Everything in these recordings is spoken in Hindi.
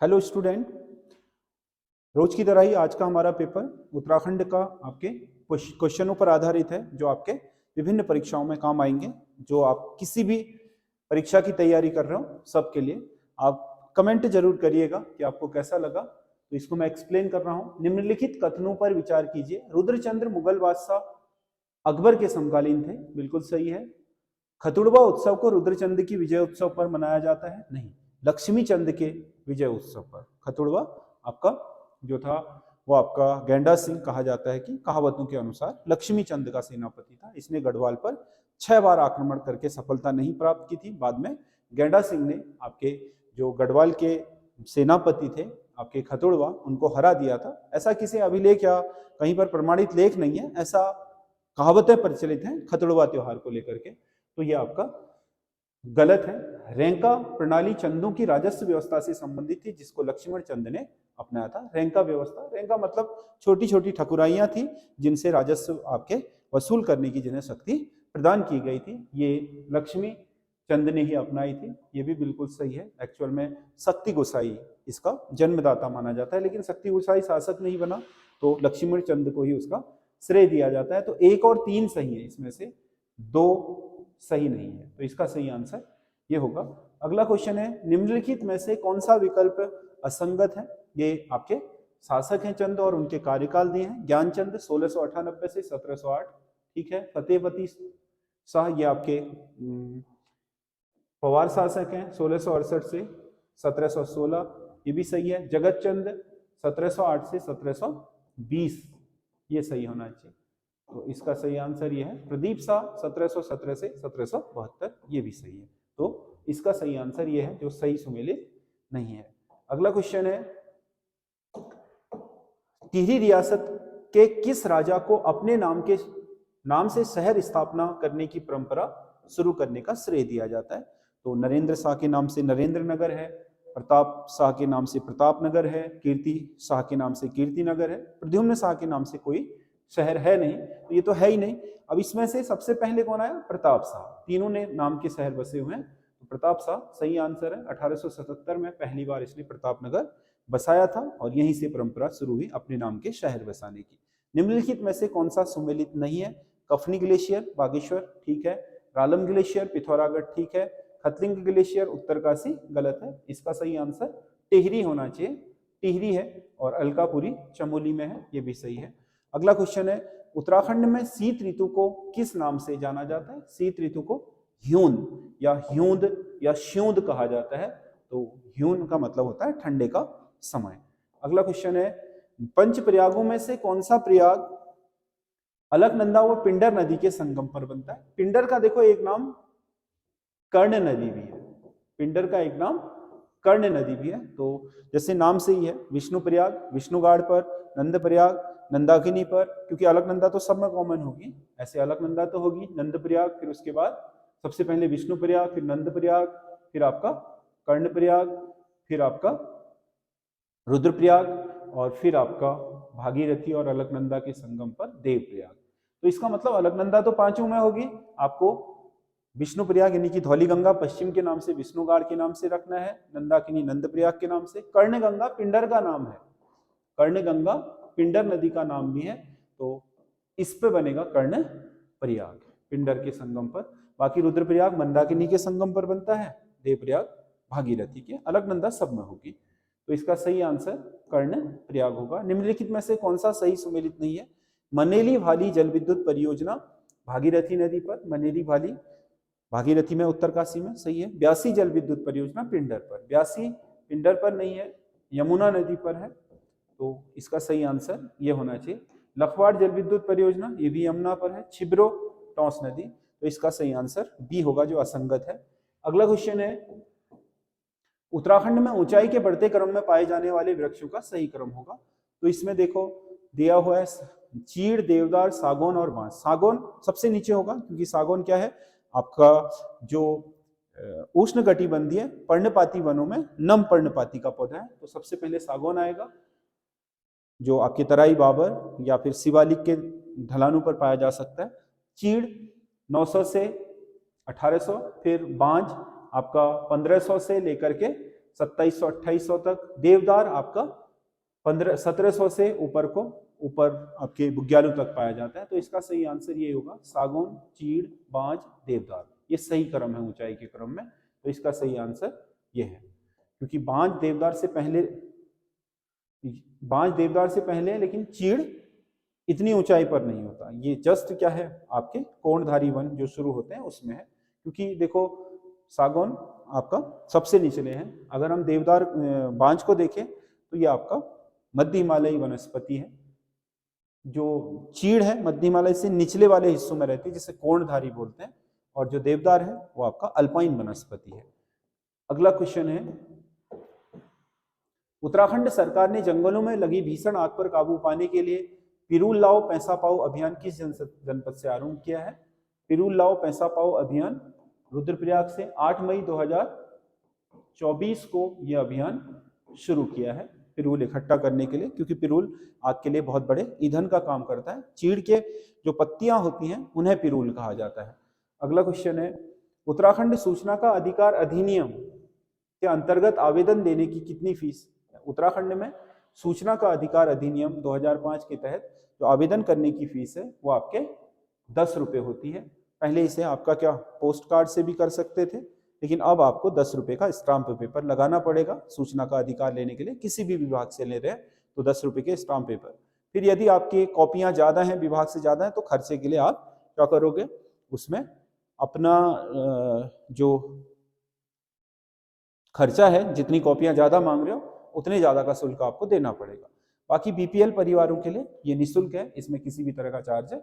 हेलो स्टूडेंट, रोज की तरह ही आज का हमारा पेपर उत्तराखंड का आपके क्वेश्चनों पर आधारित है जो आपके विभिन्न परीक्षाओं में काम आएंगे। जो आप किसी भी परीक्षा की तैयारी कर रहे हो सबके लिए आप कमेंट जरूर करिएगा कि आपको कैसा लगा। तो इसको मैं एक्सप्लेन कर रहा हूँ। निम्नलिखित कथनों पर विचार कीजिए। रुद्रचंद्र मुगल बादशाह अकबर के समकालीन थे, बिल्कुल सही है। खतुड़वा उत्सव को रुद्रचंद की विजय उत्सव पर मनाया जाता है, नहीं, लक्ष्मी चंद के विजय उत्सव पर। खतुड़वा आपका जो था वो आपका गैंडा सिंह कहा जाता है कि कहावतों के अनुसार लक्ष्मी चंद का सेनापति था। इसने गढ़वाल पर 6 बार आक्रमण करके सफलता नहीं प्राप्त की थी। बाद में गैंडा सिंह ने आपके जो गढ़वाल के सेनापति थे आपके खतुड़वा, उनको हरा दिया था। ऐसा किसी अभिलेख या कहीं पर प्रमाणित लेख नहीं है, ऐसा कहावतें प्रचलित हैं खतुड़वा त्योहार को लेकर के। तो ये आपका गलत है। रैंका प्रणाली चंदों की राजस्व व्यवस्था से संबंधित थी जिसको लक्ष्मण चंद ने अपनाया था। रैंका व्यवस्था, रैंका मतलब छोटी छोटी ठकुराइयां थी जिनसे राजस्व आपके वसूल करने की जिन्हें शक्ति प्रदान की गई थी, ये लक्ष्मी चंद ने ही अपनाई थी। ये भी बिल्कुल सही है। एक्चुअल में शक्ति गोसाई इसका जन्मदाता माना जाता है, लेकिन शक्ति गोसाई शासक नहीं बना तो लक्ष्मण चंद को ही उसका श्रेय दिया जाता है। तो 1 और 3 सही है, इसमें से 2 सही नहीं है। तो इसका सही आंसर ये होगा। अगला क्वेश्चन है, निम्नलिखित में से कौन सा विकल्प असंगत है? ये आपके शासक हैं चंद और उनके कार्यकाल दिए हैं। ज्ञानचंद 1698 से 1708, ठीक है। फतेहपति शाह ये आपके पवार शासक हैं 1668 से 1716, ये भी सही है। जगत चंद 1708 से 1720, ये सही होना चाहिए। तो इसका सही आंसर ये है। प्रदीप शाह 1717 से 1772, ये भी सही है। तो इसका सही आंसर ये है जो सही सुमेलित नहीं है। अगला क्वेश्चन है, टिहरी रियासत के किस राजा को अपने नाम से शहर स्थापना करने की परंपरा शुरू करने का श्रेय दिया जाता है? तो नरेंद्र शाह के नाम से नरेंद्र नगर है, प्रताप शाह के नाम से प्रताप नगर है, कीर्ति शाह के नाम से कीर्ति नगर है, प्रद्युम्न शाह के नाम से कोई शहर है नहीं, तो ये तो है ही नहीं। अब इसमें से सबसे पहले कौन आया? प्रताप शाह। तीनों ने नाम के शहर बसे हुए हैं, तो प्रताप शाह सही आंसर है। 1877 में पहली बार इसने प्रताप नगर बसाया था और यहीं से परंपरा शुरू हुई अपने नाम के शहर बसाने की। निम्नलिखित में से कौन सा सुमेलित नहीं है? कफनी ग्लेशियर बागेश्वर, ठीक है। रालम ग्लेशियर पिथौरागढ़, ठीक है। खतलिंग ग्लेशियर उत्तरकाशी, गलत है। इसका सही आंसर टिहरी होना चाहिए, टिहरी है। और अलकापुरी चमोली में है, ये भी सही है। अगला क्वेश्चन है, उत्तराखंड में शीत ऋतु को किस नाम से जाना जाता है? शीत ऋतु को ह्यून या ह्यूंद या श्यूंद कहा जाता है। तो ह्यून का मतलब होता है ठंडे का समय। अगला क्वेश्चन है, पंच प्रयागों में से कौन सा प्रयाग अलकनंदा व पिंडर नदी के संगम पर बनता है? पिंडर का देखो एक नाम कर्ण नदी भी है, पिंडर का एक नाम कर्ण नदी भी है। तो जैसे नाम से ही है, विष्णु प्रयाग विष्णुगाड़ पर, नंद प्रयाग नंदाकिनी पर, क्योंकि अलकनंदा तो सब में कॉमन होगी, ऐसे अलकनंदा तो होगी, नंद प्रयाग, फिर उसके बाद सबसे पहले विष्णु प्रयाग, फिर नंद प्रयाग, फिर आपका कर्ण प्रयाग, फिर आपका रुद्रप्रयाग, और फिर आपका भागीरथी और अलकनंदा के संगम पर देवप्रयाग। तो इसका मतलब अलकनंदा तो 5 में होगी, आपको विष्णु प्रयाग यानी कि धौली गंगा पश्चिम के नाम से विष्णुगाड़ के नाम से रखना है, नंदाकिनी नंद प्रयाग के नाम से। कर्ण गंगा पिंडर का नाम है, कर्ण गंगा पिंडर नदी का नाम भी है, तो इस पे बनेगा कर्ण प्रयाग पिंडर के संगम पर। बाकी रुद्रप्रयाग मंदाकिनी के संगम पर बनता है, देवप्रयाग भागीरथी के, अलकनंदा सब में होगी। तो इसका सही आंसर कर्ण प्रयाग होगा। निम्नलिखित में से कौन सा सही सुमेलित नहीं है? मनेली भाली जल विद्युत परियोजना भागीरथी नदी पर, मनेली भाली भागीरथी में उत्तरकाशी में, सही है। ब्यासी जल विद्युत परियोजना पिंडर पर, ब्यासी पिंडर पर नहीं है, यमुना नदी पर है, तो इसका सही आंसर ये होना चाहिए। लखवाड़ जल विद्युत परियोजना ये भी यमुना पर है, छिब्रो टॉस नदी, तो इसका सही आंसर बी होगा जो असंगत है। अगला क्वेश्चन है, उत्तराखंड में ऊंचाई के बढ़ते क्रम में पाए जाने वाले वृक्षों का सही क्रम होगा। तो इसमें देखो दिया हुआ है चीड़, देवदार, सागौन और बांस। सागौन सबसे नीचे होगा क्योंकि सागौन क्या है, आपका जो उष्णकटिबंधीय पर्णपाती वनों में नम पर्णपाती का पौधा है, तो सबसे पहले सागौन आएगा जो आपके तराई बाबर या फिर शिवालिक के ढलानों पर पाया जा सकता है। चीड़ 900 से 1800, फिर बांज आपका 1500 से लेकर के 2700-2800 तक। देवदार आपका 1700 से ऊपर आपके बुग्यालों तक पाया जाता है। तो इसका सही आंसर ये होगा, सागौन, चीड़, बांज, देवदार, ये सही क्रम है ऊंचाई के क्रम में। तो इसका सही आंसर ये है, क्योंकि बांज देवदार से पहले है, लेकिन चीड़ इतनी ऊंचाई पर नहीं होता। ये जस्ट क्या है, आपके कोणधारी वन जो शुरू होते हैं उसमें है। क्योंकि देखो सागौन आपका सबसे निचले हैं, अगर हम देवदार बांज को देखें तो ये आपका मध्य हिमालयी वनस्पति है। जो चीड़ है मध्य हिमालय से निचले वाले हिस्सों में रहती है, जिसे कोणधारी बोलते हैं, और जो देवदार है वो आपका अल्पाइन वनस्पति है। अगला क्वेश्चन है, उत्तराखंड सरकार ने जंगलों में लगी भीषण आग पर काबू पाने के लिए पिरूल लाओ पैसा पाओ अभियान किस जनपद से आरंभ किया है? पिरूल लाओ पैसा पाओ अभियान रुद्रप्रयाग से 8 मई 2024 को यह अभियान शुरू किया है, पिरूल इकट्ठा करने के लिए, क्योंकि पिरूल आग के लिए बहुत बड़े ईंधन का काम करता है। चीड़ के जो पत्तियां होती हैं उन्हें पिरूल कहा जाता है। अगला क्वेश्चन है, उत्तराखंड सूचना का अधिकार अधिनियम के अंतर्गत आवेदन देने की कितनी फीस? उत्तराखंड में सूचना का अधिकार अधिनियम 2005 के तहत जो आवेदन करने की फीस है वो आपके 10 रुपये होती है। पहले इसे आपका क्या पोस्ट कार्ड से भी कर सकते थे, लेकिन अब आपको 10 रुपये का स्टाम्प पेपर लगाना पड़ेगा सूचना का अधिकार लेने के लिए। किसी भी विभाग से ले रहे हैं तो 10 रुपये के स्टाम्प पेपर। फिर यदि आपकी कॉपियां ज्यादा हैं, विभाग से ज्यादा है, तो खर्चे के लिए आप क्या करोगे, उसमें अपना जो खर्चा है, जितनी कॉपियां ज्यादा मांग रहे हो उतने ज्यादा का शुल्क आपको देना पड़ेगा। बाकी बीपीएल परिवारों के लिए ये निःशुल्क है, इसमें किसी भी तरह का चार्ज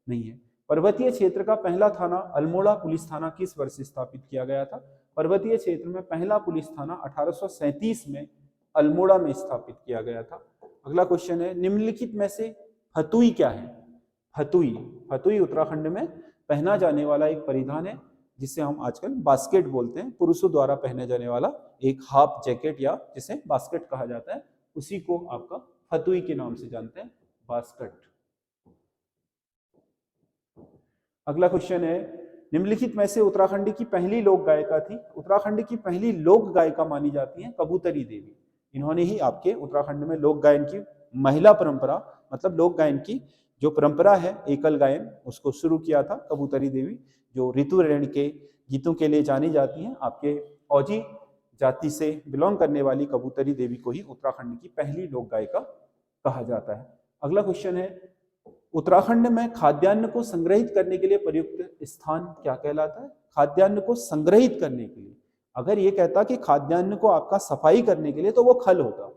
नहीं है। पर्वतीय क्षेत्र का पहला थाना अल्मोड़ा पुलिस थाना किस वर्ष स्थापित किया गया था? पर्वतीय क्षेत्र में पहला पुलिस थाना 1837 में अल्मोड़ा में स्थापित किया गया था। अगला क्वेश्चन है, निम्नलिखित में से फतुई क्या है? फतुई उत्तराखंड में पहना जाने वाला एक परिधान है, जिसे हम आजकल बास्केट बोलते हैं। पुरुषों द्वारा पहने जाने वाला एक हाफ जैकेट या जिसे बास्केट कहा जाता है, उसी को आपका फतुई के नाम से जानते हैं, बास्केट। अगला क्वेश्चन है, निम्नलिखित में से उत्तराखंड की पहली लोक गायिका थी? उत्तराखंड की पहली लोक गायिका मानी जाती है कबूतरी देवी। इन्होंने ही आपके उत्तराखंड में लोक गायन की महिला परंपरा, मतलब लोक गायन की जो परंपरा है एकल गायन, उसको शुरू किया था कबूतरी देवी, जो ऋतु ऋण के गीतों के लिए जानी जाती हैं। आपके औजी जाति से बिलोंग करने वाली कबूतरी देवी को ही उत्तराखंड की पहली लोक गायिका कहा जाता है। अगला क्वेश्चन है, उत्तराखंड में खाद्यान्न को संग्रहित करने के लिए प्रयुक्त स्थान क्या कहलाता है? खाद्यान्न को संग्रहित करने के लिए, अगर ये कहता कि खाद्यान्न को आपका सफाई करने के लिए, तो वो खल होता,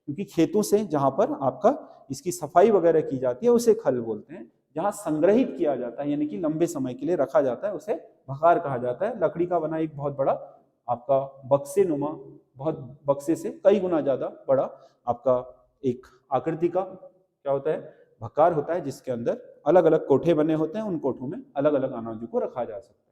क्योंकि खेतों से जहां पर आपका इसकी सफाई वगैरह की जाती है उसे खल बोलते हैं। जहां संग्रहित किया जाता है यानी कि लंबे समय के लिए रखा जाता है उसे भकार कहा जाता है। लकड़ी का बना एक बहुत बड़ा आपका बक्से नुमा, बहुत बक्से से कई गुना ज्यादा बड़ा आपका एक आकृति का क्या होता है, भकार होता है, जिसके अंदर अलग अलग कोठे बने होते हैं। उन कोठों में अलग अलग अनाजों को रखा जा सकता है।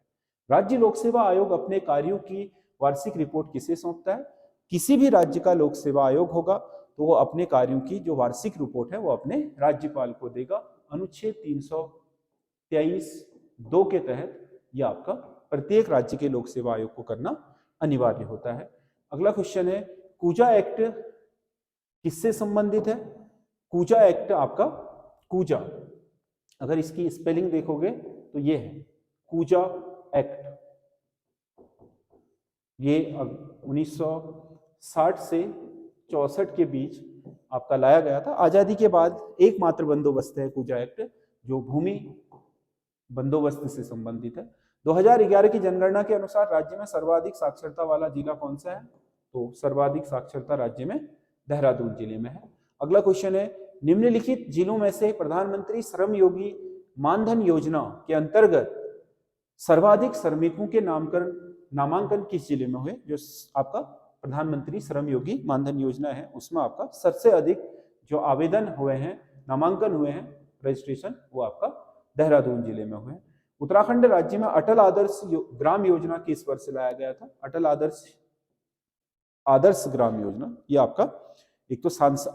राज्य लोक सेवा आयोग अपने कार्यों की वार्षिक रिपोर्ट किसे सौंपता है? किसी भी राज्य का लोक सेवा आयोग होगा तो वो अपने कार्यों की जो वार्षिक रिपोर्ट है वो अपने राज्यपाल को देगा। अनुच्छेद 323(2) के तहत यह आपका प्रत्येक राज्य के लोक सेवा आयोग को करना अनिवार्य होता है। अगला क्वेश्चन है, कूजा एक्ट किससे संबंधित है? कूजा एक्ट आपका, कूजा अगर इसकी स्पेलिंग देखोगे तो ये है कूजा एक्ट। ये 1960 से 64 के बीच आपका लाया गया था। आजादी के बाद एकमात्र बंदोबस्त है कूजा एक्ट जो भूमि बंदोबस्त से संबंधित है। 2011 की जनगणना के अनुसार राज्य में सर्वाधिक साक्षरता वाला जिला कौन सा है? तो सर्वाधिक साक्षरता राज्य में देहरादून जिले में है। अगला क्वेश्चन है, निम्नलिखित जिलों में से प्रधानमंत्री श्रम योगी मानधन योजना के अंतर्गत सर्वाधिक श्रमिकों के नामांकन किस जिले में हुए? जो आपका प्रधानमंत्री श्रम योगी मानधन योजना है उसमें आपका सबसे अधिक जो आवेदन हुए हैं, नामांकन हुए हैं, रजिस्ट्रेशन, वो आपका देहरादून जिले में हुए हैं। उत्तराखंड राज्य में अटल आदर्श ग्राम योजना किस वर्ष लाया गया था? अटल आदर्श ग्राम योजना, ये आपका एक तो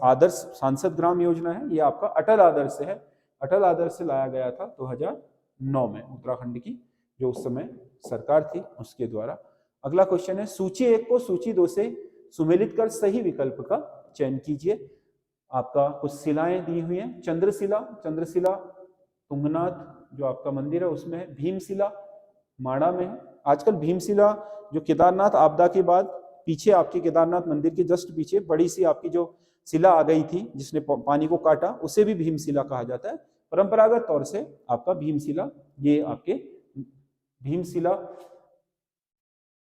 आदर्श सांसद ग्राम योजना है, ये आपका अटल आदर्श है। अटल आदर्श लाया गया था 2009 में उत्तराखंड की जो उस समय सरकार थी उसके द्वारा। अगला क्वेश्चन है, सूची 1 को सूची 2 से सुमेलित कर सही विकल्प का चयन कीजिए। आपका कुछ शिलाएं दी हुई हैं। चंद्रशिला, चंद्रशिला तुंगनाथ जो आपका मंदिर है उसमें है। भीमशिला माणा में है। आजकल भीमशिला जो केदारनाथ आपदा के बाद पीछे आपके केदारनाथ मंदिर के जस्ट पीछे बड़ी सी आपकी जो शिला आ गई थी जिसने पानी को काटा, उसे भी भीमशिला कहा जाता है। परंपरागत तौर से आपका भीमशिला, ये आपके भीमशिला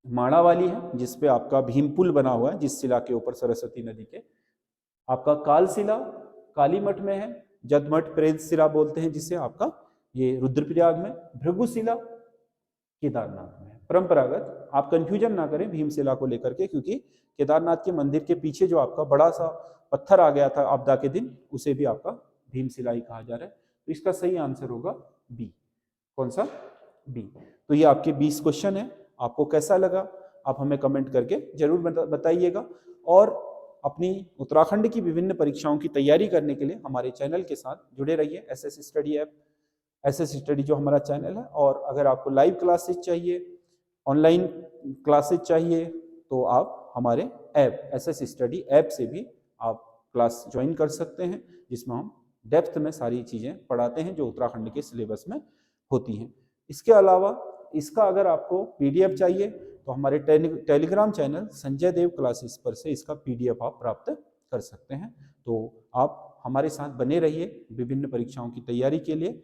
माणा वाली है जिसपे आपका भीम पुल बना हुआ है, जिस शिला के ऊपर सरस्वती नदी के। आपका कालशिला कालीमठ में है। जदमठ प्रेत शिला बोलते हैं जिसे, आपका ये रुद्रप्रयाग में। भृगुशिला केदारनाथ में है। परंपरागत, आप कंफ्यूजन ना करें भीमशिला को लेकर के, क्योंकि केदारनाथ के मंदिर के पीछे जो आपका बड़ा सा पत्थर आ गया था आपदा के दिन, उसे भी आपका भीमशिला ही कहा जा रहा है। तो इसका सही आंसर होगा बी। कौन सा? बी। तो ये आपके 20 क्वेश्चन है। आपको कैसा लगा आप हमें कमेंट करके जरूर बताइएगा। और अपनी उत्तराखंड की विभिन्न परीक्षाओं की तैयारी करने के लिए हमारे चैनल के साथ जुड़े रहिए। SS study app, SS study जो हमारा चैनल है। और अगर आपको लाइव क्लासेस चाहिए, ऑनलाइन क्लासेस चाहिए, तो आप हमारे ऐप एसएस स्टडी ऐप से भी आप क्लास ज्वाइन कर सकते हैं, जिसमें हम डेप्थ में सारी चीज़ें पढ़ाते हैं जो उत्तराखंड के सिलेबस में होती हैं। इसके अलावा इसका अगर आपको पीडीएफ चाहिए तो हमारे टेलीग्राम चैनल संजय देव क्लासेस पर से इसका पीडीएफ आप प्राप्त कर सकते हैं। तो आप हमारे साथ बने रहिए विभिन्न परीक्षाओं की तैयारी के लिए,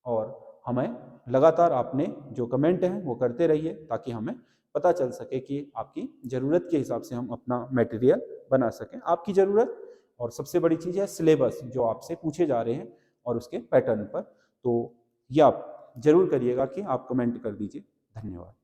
और हमें लगातार आपने जो कमेंट हैं वो करते रहिए, ताकि हमें पता चल सके कि आपकी ज़रूरत के हिसाब से हम अपना मटेरियल बना सकें। आपकी ज़रूरत और सबसे बड़ी चीज़ है सिलेबस जो आपसे पूछे जा रहे हैं और उसके पैटर्न पर। तो ये आप जरूर करिएगा कि आप कमेंट कर दीजिए। धन्यवाद।